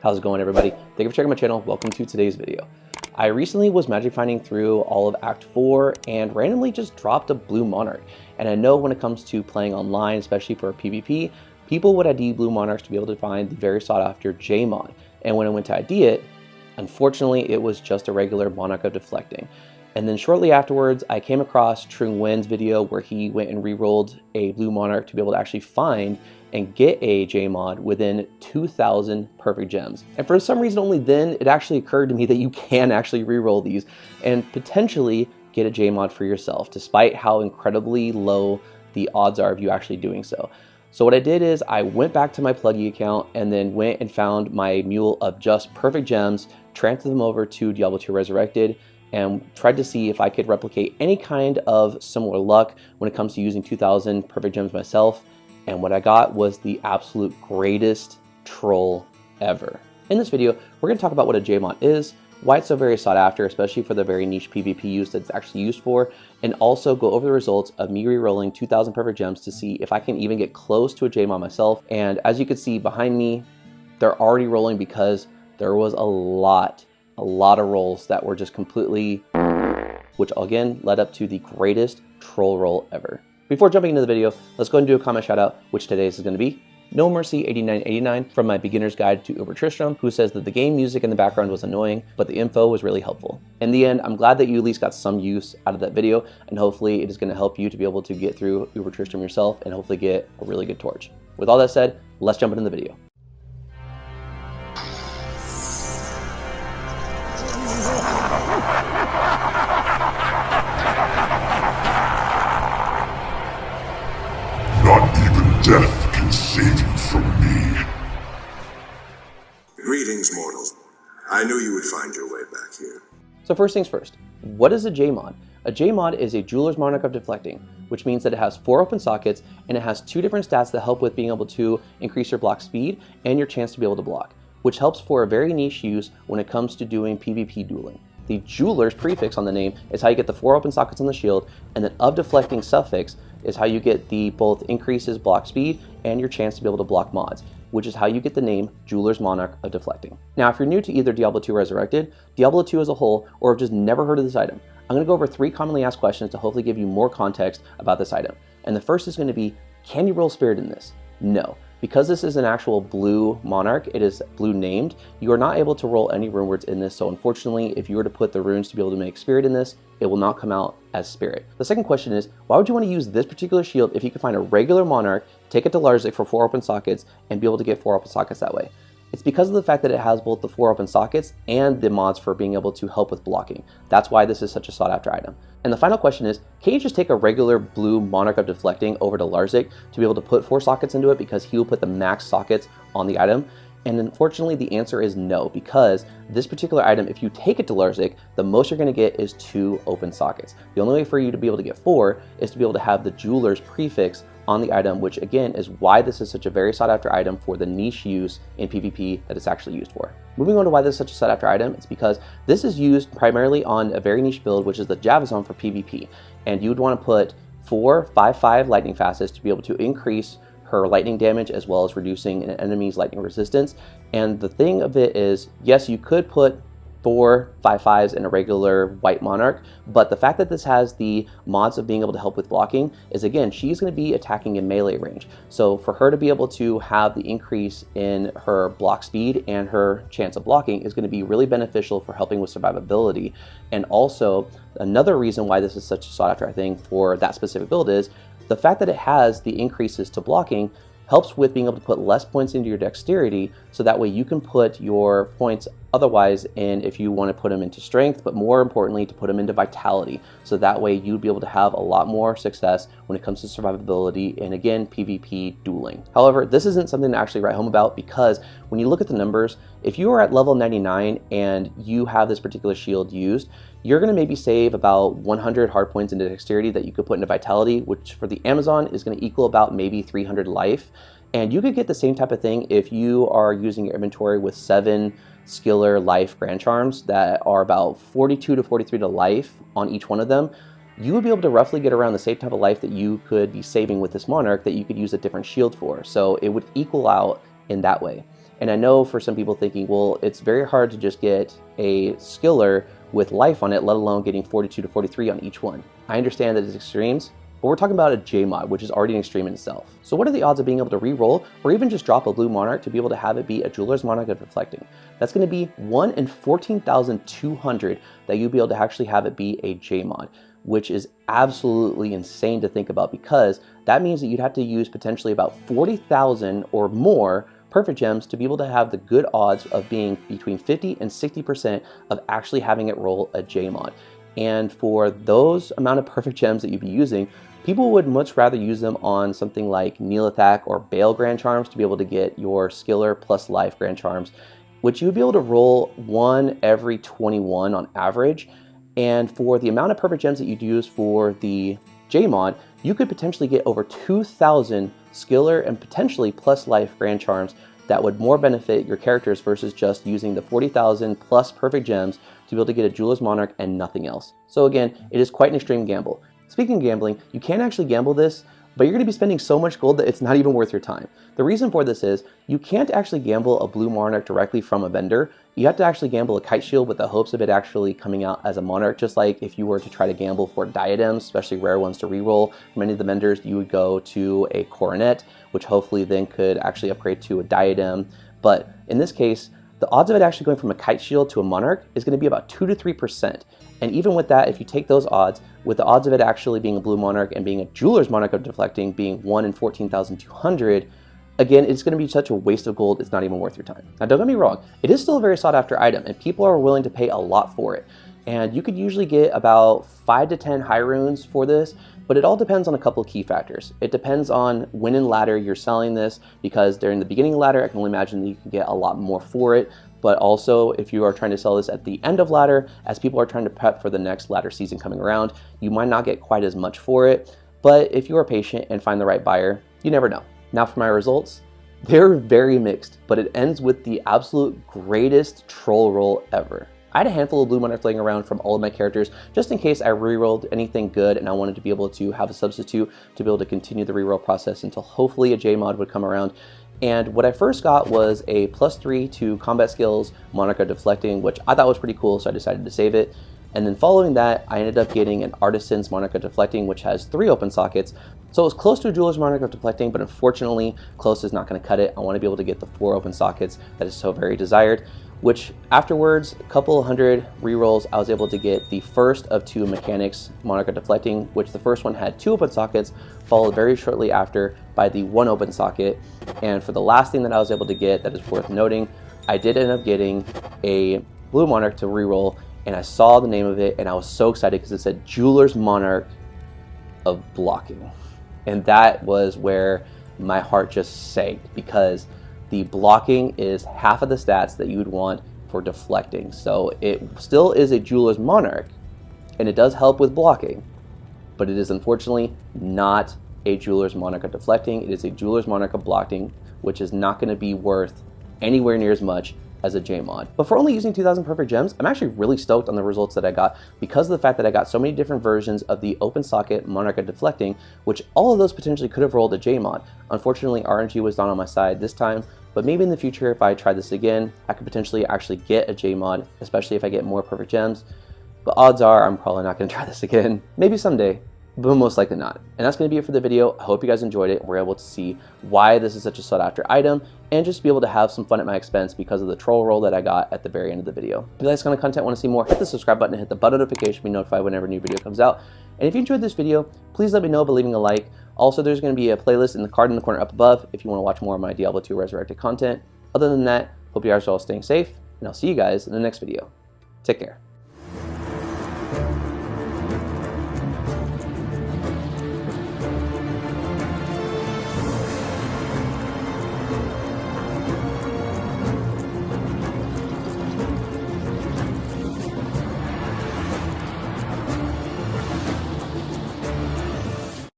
How's it going, everybody? Thank you for checking my channel. Welcome to today's video. I recently was magic finding through all of Act 4 and randomly just dropped a blue monarch. And I know when it comes to playing online, especially for PvP, people would ID blue monarchs to be able to find the very sought after JMoD. And when I went to ID it, unfortunately, it was just a regular monarch of deflecting. And then shortly afterwards, I came across Trung Nguyen's video where he went and re-rolled a blue monarch to be able to actually find and get a JMoD within 2,000 perfect gems. And for some reason only then, it actually occurred to me that you can actually re-roll these and potentially get a JMoD for yourself, despite how incredibly low the odds are of you actually doing so. So what I did is I went back to my Pluggy account and then went and found my mule of just perfect gems, transferred them over to Diablo 2 Resurrected, and tried to see if I could replicate any kind of similar luck when it comes to using 2,000 perfect gems myself. And what I got was the absolute greatest troll ever. In this video, we're going to talk about what a JMoD is, why it's so very sought after, especially for the very niche PvP use that it's actually used for, and also go over the results of me re-rolling 2,000 perfect gems to see if I can even get close to a JMoD myself. And as you can see behind me, they're already rolling because there was a lot of rolls that were just completely, which again led up to the greatest troll roll ever. Before jumping into the video, let's go ahead and do a comment shout out, which today's is going to be No Mercy 8989 from my beginner's guide to Uber Tristram, who says that the game music in the background was annoying, but the info was really helpful. In the end, I'm glad that you at least got some use out of that video, and hopefully it is going to help you to be able to get through Uber Tristram yourself and hopefully get a really good torch. With all that said, let's jump into the video. Not even death can save you from me. Greetings, mortals. I knew you would find your way back here. So first things first, what is a JMoD? A JMoD is a Jeweler's Monarch of Deflecting, which means that it has 4 open sockets and it has 2 different stats that help with being able to increase your block speed and your chance to be able to block, which helps for a very niche use when it comes to doing PvP dueling. The Jeweler's prefix on the name is how you get the 4 open sockets on the shield, and then of deflecting suffix is how you get the both increases block speed and your chance to be able to block mods, which is how you get the name Jeweler's Monarch of Deflecting. Now, if you're new to either Diablo 2 Resurrected, Diablo 2 as a whole, or have just never heard of this item, I'm going to go over 3 commonly asked questions to hopefully give you more context about this item. And the first is going to be, can you roll spirit in this? No. Because this is an actual blue monarch, it is blue named, you are not able to roll any rune words in this, so unfortunately, if you were to put the runes to be able to make spirit in this, it will not come out as spirit. The second question is, why would you want to use this particular shield if you could find a regular monarch, take it to Larzuk for 4 open sockets, and be able to get 4 open sockets that way? It's because of the fact that it has both the 4 open sockets and the mods for being able to help with blocking. That's why this is such a sought after item. And the final question is, can you just take a regular blue Monarch of Deflecting over to Larzuk to be able to put 4 sockets into it because he will put the max sockets on the item? And unfortunately, the answer is no, because this particular item, if you take it to Larzuk, the most you're going to get is 2 open sockets. The only way for you to be able to get 4 is to be able to have the Jeweler's prefix on the item, which again is why this is such a very sought after item for the niche use in PvP that it's actually used for. Moving on to why this is such a sought after item, it's because this is used primarily on a very niche build, which is the Javazon for PvP. And you would want to put 4 5/5 lightning fastest to be able to increase her lightning damage as well as reducing an enemy's lightning resistance. And the thing of it is, yes, you could put 4 5/5s in a regular white monarch, but the fact that this has the mods of being able to help with blocking is, again, she's going to be attacking in melee range. So for her to be able to have the increase in her block speed and her chance of blocking is going to be really beneficial for helping with survivability. And also, another reason why this is such a sought after thing for that specific build is the fact that it has the increases to blocking helps with being able to put less points into your dexterity, so that way you can put your points otherwise in if you want to put them into strength, but more importantly to put them into vitality, so that way you'd be able to have a lot more success when it comes to survivability and, again, PvP dueling. However, this isn't something to actually write home about, because when you look at the numbers, if you are at level 99 and you have this particular shield used, you're going to maybe save about 100 hard points into dexterity that you could put into vitality, which for the Amazon is going to equal about maybe 300 life. And you could get the same type of thing if you are using your inventory with 7 skiller life grand charms that are about 42 to 43 to life on each one of them. You would be able to roughly get around the same type of life that you could be saving with this monarch that you could use a different shield for. So it would equal out in that way. And I know for some people thinking, well, it's very hard to just get a skiller with life on it, let alone getting 42 to 43 on each one. I understand that it's extremes, but we're talking about a JMoD, which is already an extreme in itself. So what are the odds of being able to re-roll or even just drop a blue monarch to be able to have it be a Jeweler's Monarch of Deflecting? That's going to be 1 in 14,200 that you'd be able to actually have it be a JMoD, which is absolutely insane to think about, because that means that you'd have to use potentially about 40,000 or more perfect gems to be able to have the good odds of being between 50 and 60% of actually having it roll a JMoD. And for those amount of perfect gems that you'd be using, people would much rather use them on something like Neelathak or Bale Grand Charms to be able to get your Skiller plus Life Grand Charms, which you would be able to roll 1 every 21 on average. And for the amount of perfect gems that you'd use for the JMoD, you could potentially get over 2,000 Skiller and potentially plus Life Grand Charms that would more benefit your characters versus just using the 40,000 plus perfect gems to be able to get a Jeweler's Monarch and nothing else. So again, it is quite an extreme gamble. Speaking of gambling, you can actually gamble this, but you're going to be spending so much gold that it's not even worth your time. The reason for this is you can't actually gamble a blue monarch directly from a vendor. You have to actually gamble a kite shield with the hopes of it actually coming out as a monarch, just like if you were to try to gamble for diadems, especially rare ones to reroll. For many of the vendors, you would go to a coronet, which hopefully then could actually upgrade to a diadem. But in this case, the odds of it actually going from a kite shield to a monarch is going to be about 2 to 3%. And even with that, if you take those odds, with the odds of it actually being a blue monarch and being a Jeweler's Monarch of Deflecting being 1 in 14,200, again, it's going to be such a waste of gold, it's not even worth your time. Now, don't get me wrong, it is still a very sought after item, and people are willing to pay a lot for it. And you could usually get about 5 to 10 high runes for this, but it all depends on a couple of key factors. It depends on when in ladder you're selling this, because during the beginning ladder, I can only imagine that you can get a lot more for it. But also, if you are trying to sell this at the end of ladder, as people are trying to prep for the next ladder season coming around, you might not get quite as much for it. But if you are patient and find the right buyer, you never know. Now for my results, they're very mixed, but it ends with the absolute greatest troll roll ever. I had a handful of blue monarchs laying around from all of my characters, just in case I rerolled anything good and I wanted to be able to have a substitute to be able to continue the reroll process until hopefully a JMoD would come around. And what I first got was a +3 to combat skills Monarch of Deflecting, which I thought was pretty cool, so I decided to save it. And then following that, I ended up getting an Artisan's Monarch of Deflecting, which has 3 open sockets. So it was close to a Jeweler's Monarch of Deflecting, but unfortunately, close is not going to cut it. I want to be able to get the 4 open sockets that is so very desired, which afterwards, a couple hundred rerolls, I was able to get the first of 2 mechanics Monarch of Deflecting, which the first one had 2 open sockets, followed very shortly after by the 1 open socket. And for the last thing that I was able to get that is worth noting, I did end up getting a blue monarch to reroll, and I saw the name of it and I was so excited because it said Jeweler's Monarch of Blocking. And that was where my heart just sank, because the blocking is half of the stats that you would want for deflecting. So it still is a Jeweler's Monarch, and it does help with blocking, but it is unfortunately not a Jeweler's Monarch of Deflecting. It is a Jeweler's Monarch of Blocking, which is not going to be worth anywhere near as much as a JMoD. But for only using 2,000 perfect gems, I'm actually really stoked on the results that I got, because of the fact that I got so many different versions of the open socket Monarch of Deflecting, which all of those potentially could have rolled a JMoD. Unfortunately, RNG was not on my side this time, but maybe in the future, if I try this again, I could potentially actually get a JMoD, especially if I get more perfect gems. But odds are I'm probably not going to try this again. Maybe someday, but most likely not. And that's going to be it for the video. I hope you guys enjoyed it and were able to see why this is such a sought after item, and just be able to have some fun at my expense because of the troll roll that I got at the very end of the video. If you like this kind of content, want to see more, hit the subscribe button and hit the bell notification to be notified whenever a new video comes out. And if you enjoyed this video, please let me know by leaving a like. Also, there's going to be a playlist in the card in the corner up above if you want to watch more of my Diablo 2 Resurrected content. Other than that, hope you guys are all staying safe, and I'll see you guys in the next video. Take care.